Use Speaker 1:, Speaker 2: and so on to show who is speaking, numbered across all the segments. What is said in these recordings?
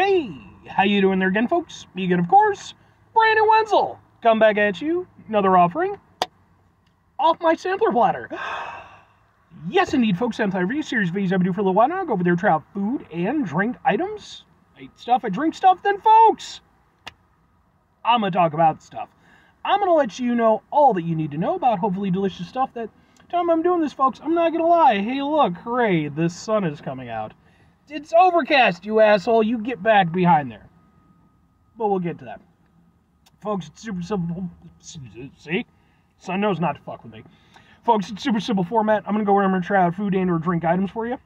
Speaker 1: Hey, how you doing there again, folks? Megan, of course, Brandon Wenzel. Come back at you, another offering off my sampler platter. Yes, indeed, folks, anti-review series videos I've been doing for a little while now. I go over there, try out food and drink items. I eat stuff, I drink stuff, then, folks, I'm going to talk about stuff. I'm going to let you know all that you need to know about hopefully delicious stuff. That time I'm doing this, folks, I'm not going to lie. Hey, look, hooray, the sun is coming out. It's overcast, you asshole. You get back behind there. But we'll get to that. Folks, it's super simple. See? Sun knows not to fuck with me. Folks, it's super simple format. I'm going to go where I'm going to try out food and or drink items for you.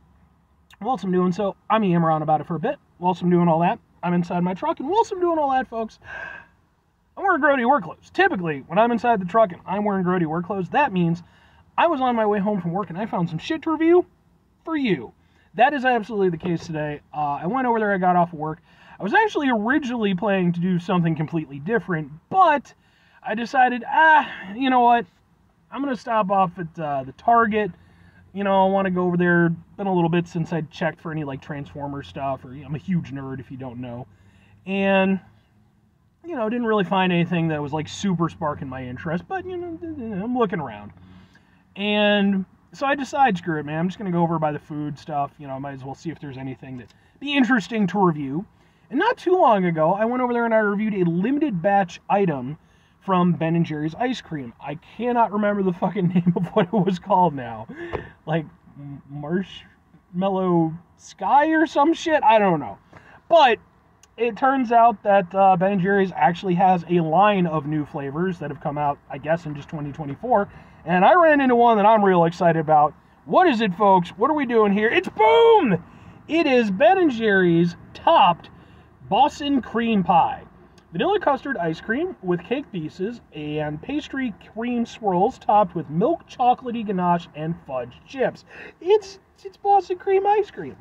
Speaker 1: Whilst I'm doing so, I'm yammering on about it for a bit. Whilst I'm doing all that, I'm inside my truck. And whilst I'm doing all that, folks, I'm wearing grody work clothes. Typically, when I'm inside the truck and I'm wearing grody work clothes, that means I was on my way home from work and I found some shit to review for you. That is absolutely the case today. I went over there, I got off of work. I was actually originally planning to do something completely different, but I decided, you know what? I'm going to stop off at the Target. You know, I want to go over there. Been a little bit since I checked for any, like, Transformer stuff, or I'm a huge nerd if you don't know. And, you know, didn't really find anything that was, like, super sparking my interest, but, you know, I'm looking around. And so I decided, screw it, man, I'm just going to go over by the food stuff. You know, I might as well see if there's anything that'd be interesting to review. And not too long ago, I went over there and I reviewed a limited batch item from Ben & Jerry's ice cream. I cannot remember the fucking name of what it was called now. Like, Marshmallow Sky or some shit? I don't know. But it turns out that Ben & Jerry's actually has a line of new flavors that have come out, I guess, in just 2024. And I ran into one that I'm real excited about. What is it, folks? What are we doing here? It's boom! It is Ben & Jerry's topped Bossin cream pie. Vanilla custard ice cream with cake pieces and pastry cream swirls topped with milk chocolatey ganache and fudge chips. It's Bossin cream ice cream.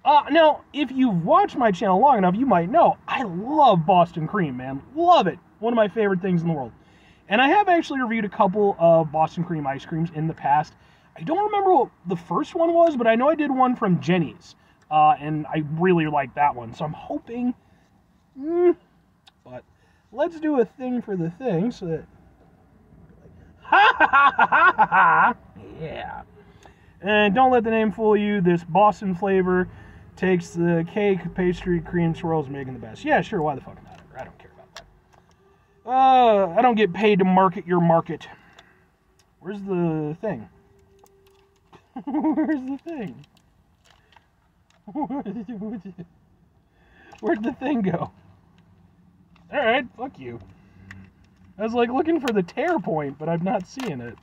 Speaker 1: Now, if you've watched my channel long enough, you might know I love Boston cream, man. Love it. One of my favorite things in the world. And I have actually reviewed a couple of Boston cream ice creams in the past. I don't remember what the first one was, but I know I did one from Jenny's. And I really liked that one. So I'm hoping... but let's do a thing for the thing so that... Ha ha ha ha ha ha! Yeah. And don't let the name fool you. This Boston flavor takes the cake, pastry, cream swirls, making the best. Yeah, sure, why the fuck not? I don't care about that. I don't get paid to market your market. Where's the thing? Where's the thing? Where'd the thing go? Alright, fuck you. I was like looking for the tear point, but I'm not seeing it.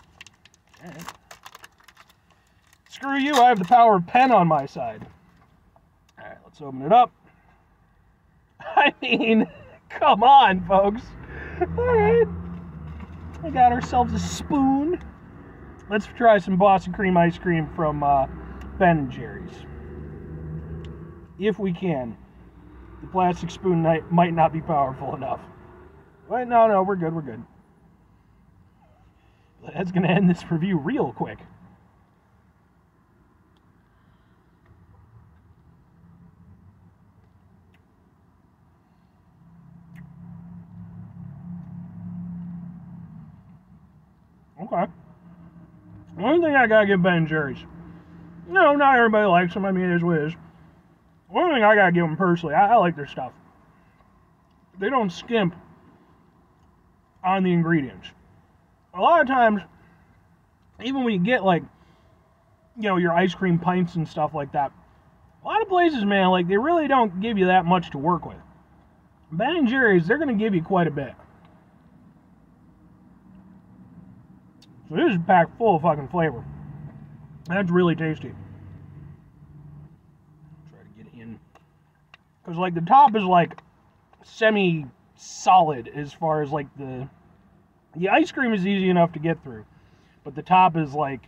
Speaker 1: Alright. Screw you, I have the power of pen on my side. Alright, let's open it up. I mean, come on, folks. Alright. We got ourselves a spoon. Let's try some Boston cream ice cream from Ben & Jerry's. If we can. The plastic spoon might not be powerful enough. Wait, no, we're good, we're good. That's going to end this review real quick. Okay. One thing I gotta give Ben & Jerry's. You know, not everybody likes them. I mean, it is what it is. One thing I gotta give them personally, I like their stuff. They don't skimp on the ingredients. A lot of times, even when you get, like, you know, your ice cream pints and stuff like that, a lot of places, man, like, they really don't give you that much to work with. Ben & Jerry's, they're gonna give you quite a bit. So this is packed full of fucking flavor. That's really tasty. Try to get in. Because, like, the top is, like, semi-solid as far as, like, the ice cream is easy enough to get through. But the top is, like,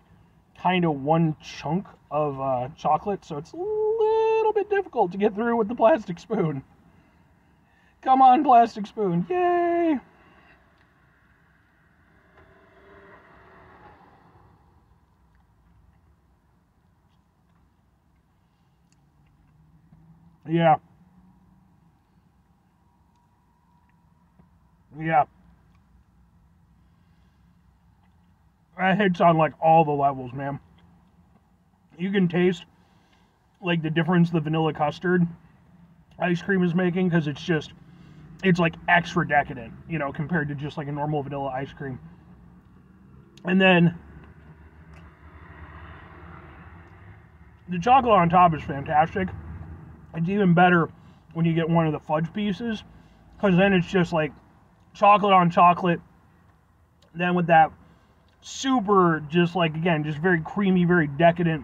Speaker 1: kind of one chunk of chocolate. So it's a little bit difficult to get through with the plastic spoon. Come on, plastic spoon. Yay! Yeah. Yeah. That hits on, like, all the levels, man. You can taste, like, the difference the vanilla custard ice cream is making, because it's, like, extra decadent, you know, compared to just, like, a normal vanilla ice cream. And then the chocolate on top is fantastic. It's even better when you get one of the fudge pieces, because then it's just, like, chocolate on chocolate, then with that super, just, like, again, just very creamy, very decadent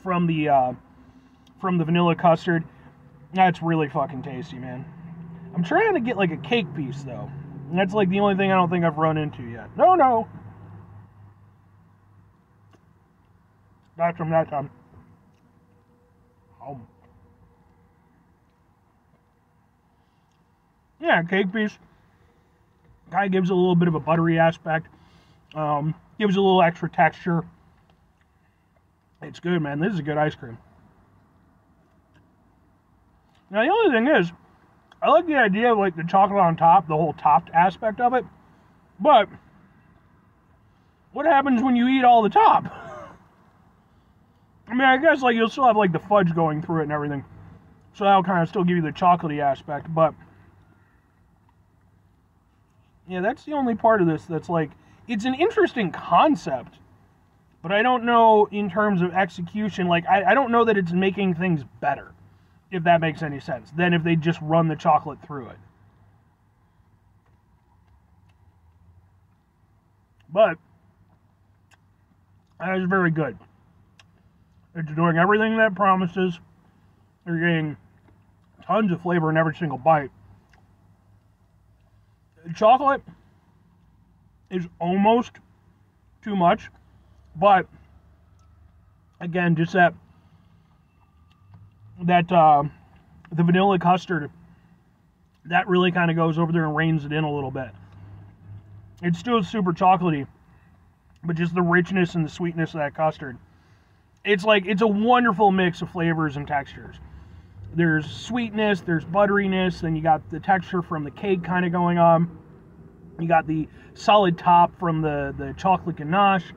Speaker 1: from the vanilla custard. That's really fucking tasty, man. I'm trying to get, like, a cake piece, though. And that's, like, the only thing I don't think I've run into yet. No. That's from that time. Oh. Yeah, cake piece. Kind of gives it a little bit of a buttery aspect. Gives it a little extra texture. It's good, man. This is a good ice cream. Now, the only thing is, I like the idea of, like, the chocolate on top, the whole topped aspect of it. But what happens when you eat all the top? I mean, I guess, like, you'll still have, like, the fudge going through it and everything. So that'll kind of still give you the chocolatey aspect, but yeah, that's the only part of this that's, like, it's an interesting concept, but I don't know in terms of execution, like, I don't know that it's making things better, if that makes any sense, than if they just run the chocolate through it. But that is very good. It's doing everything that it promises. You're getting tons of flavor in every single bite. Chocolate is almost too much, but again, just that the vanilla custard, that really kind of goes over there and reins it in a little bit. It's still super chocolatey, but just the richness and the sweetness of that custard. It's like, it's a wonderful mix of flavors and textures. There's sweetness, there's butteriness, then you got the texture from the cake kind of going on. You got the solid top from the chocolate ganache,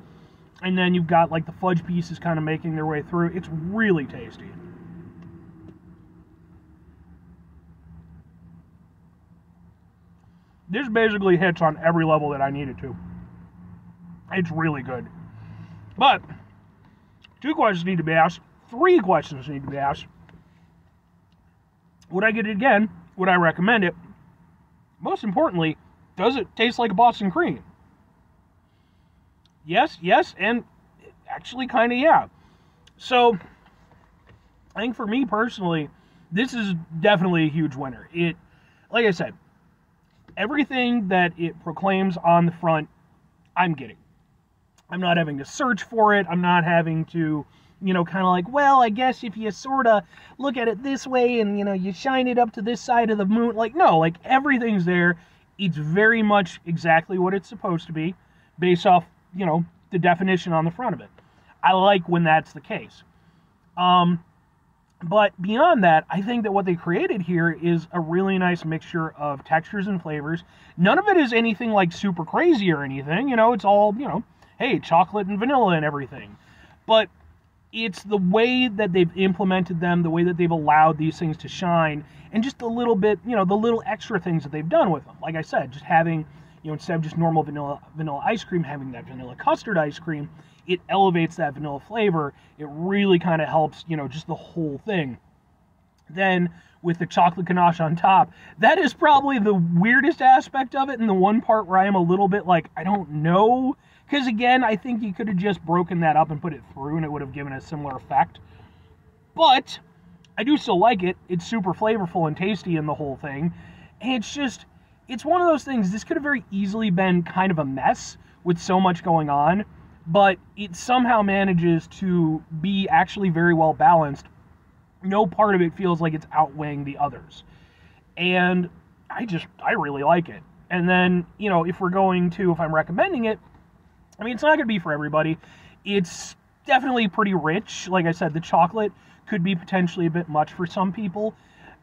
Speaker 1: and then you've got, like, the fudge pieces kind of making their way through. It's really tasty. This basically hits on every level that I need it to. It's really good. But 2 questions need to be asked. 3 questions need to be asked. Would I get it again? Would I recommend it? Most importantly, does it taste like a Boston cream? Yes, and actually kind of yeah. So, I think for me personally, this is definitely a huge winner. It, like I said, everything that it proclaims on the front, I'm getting. I'm not having to search for it. I'm not having to, you know, kind of like, well, I guess if you sort of look at it this way and, you know, you shine it up to this side of the moon. Like, no, like, everything's there. It's very much exactly what it's supposed to be based off, you know, the definition on the front of it. I like when that's the case. But beyond that, I think that what they created here is a really nice mixture of textures and flavors. None of it is anything like super crazy or anything. You know, it's all, you know, hey, chocolate and vanilla and everything. But it's the way that they've implemented them, the way that they've allowed these things to shine, and just a little bit, you know, the little extra things that they've done with them. Like I said, just having, you know, instead of just normal vanilla ice cream, having that vanilla custard ice cream, it elevates that vanilla flavor. It really kind of helps, you know, just the whole thing. Then with the chocolate ganache on top, that is probably the weirdest aspect of it, and the one part where I am a little bit like, I don't know. Because again, I think you could have just broken that up and put it through and it would have given a similar effect. But I do still like it. It's super flavorful and tasty in the whole thing. And it's just, it's one of those things, this could have very easily been kind of a mess with so much going on, but it somehow manages to be actually very well balanced. No part of it feels like it's outweighing the others. And I really like it. And then, you know, if I'm recommending it, I mean, it's not going to be for everybody. It's definitely pretty rich. Like I said, the chocolate could be potentially a bit much for some people.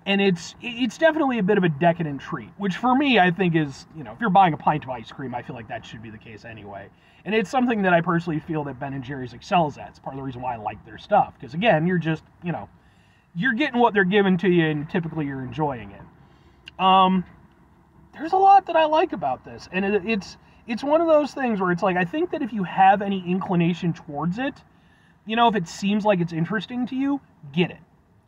Speaker 1: And it's definitely a bit of a decadent treat, which for me, I think is, if you're buying a pint of ice cream, I feel like that should be the case anyway. And it's something that I personally feel that Ben & Jerry's excels at. It's part of the reason why I like their stuff. Because again, you're just, you're getting what they're giving to you, and typically you're enjoying it. There's a lot that I like about this. And it's one of those things where it's like, I think that if you have any inclination towards it, if it seems like it's interesting to you, get it.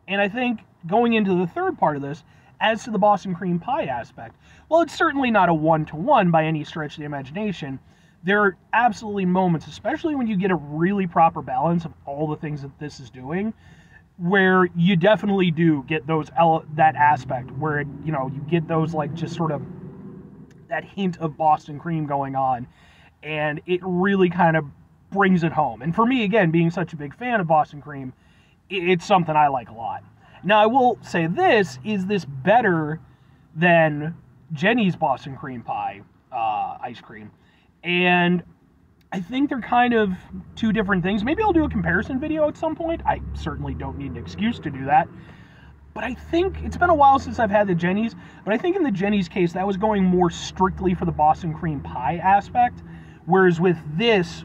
Speaker 1: And I think going into the third part of this, as to the Boston cream pie aspect, well, it's certainly not a one-to-one by any stretch of the imagination. There are absolutely moments, especially when you get a really proper balance of all the things that this is doing, where you definitely do get that aspect where you get those like just sort of that hint of Boston cream going on, and it really kind of brings it home. And for me, again, being such a big fan of Boston cream, it's something I like a lot. Now, I will say this, is this better than Jenny's Boston cream pie ice cream? And I think they're kind of two different things. Maybe I'll do a comparison video at some point. I certainly don't need an excuse to do that. But I think it's been a while since I've had the Jenny's, but I think in the Jenny's case, that was going more strictly for the Boston cream pie aspect, whereas with this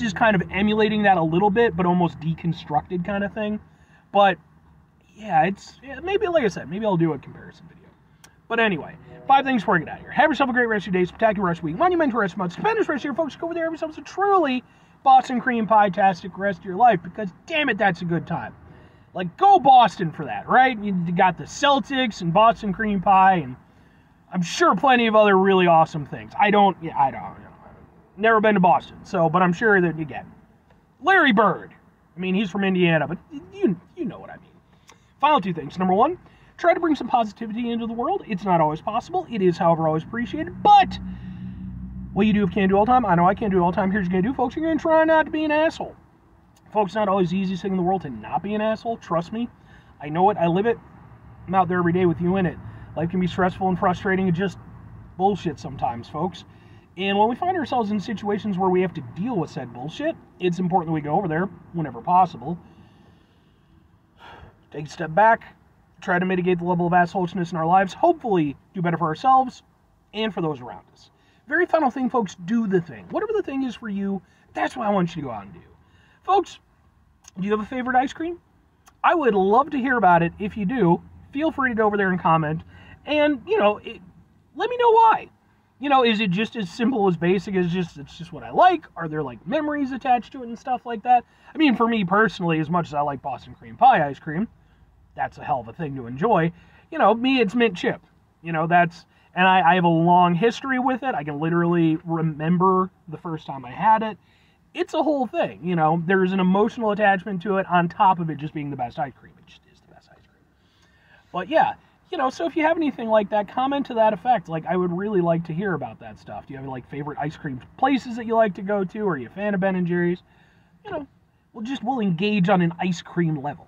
Speaker 1: is kind of emulating that a little bit, but almost deconstructed kind of thing. But yeah, maybe, like I said, maybe I'll do a comparison video. But anyway, 5 things before I get out of here. Have yourself a great rest of your day, spectacular rest of your week, monumental rest of month, stupendous rest of your folks. Go over there, have yourselves a truly Boston cream pie-tastic rest of your life, because damn it, that's a good time. Like, go Boston for that, right? You got the Celtics and Boston cream pie, and I'm sure plenty of other really awesome things. I don't. Never been to Boston, but I'm sure that you get Larry Bird. I mean, he's from Indiana, but you know what I mean. Final 2 things. Number 1, try to bring some positivity into the world. It's not always possible. It is, however, always appreciated. But what you do if you can't do all the time, I know I can't do it all the time. Here's what you're going to do, folks. You're going to try not to be an asshole. Folks, it's not always the easiest thing in the world to not be an asshole. Trust me. I know it. I live it. I'm out there every day with you in it. Life can be stressful and frustrating and just bullshit sometimes, folks. And when we find ourselves in situations where we have to deal with said bullshit, it's important that we go over there whenever possible. Take a step back, try to mitigate the level of assholeness in our lives, hopefully do better for ourselves and for those around us. Very final thing, folks, do the thing. Whatever the thing is for you, that's what I want you to go out and do. Folks, do you have a favorite ice cream? I would love to hear about it. If you do, feel free to go over there and comment. And, let me know why. Is it just as simple as basic as it's just what I like? Are there, like, memories attached to it and stuff like that? I mean, for me personally, as much as I like Boston cream pie ice cream, that's a hell of a thing to enjoy. Me, it's mint chip. And I have a long history with it. I can literally remember the first time I had it. It's a whole thing. There's an emotional attachment to it on top of it just being the best ice cream. It just is the best ice cream. But yeah. So if you have anything like that, comment to that effect. Like, I would really like to hear about that stuff. Do you have, like, favorite ice cream places that you like to go to? Are you a fan of Ben & Jerry's? We'll engage on an ice cream level.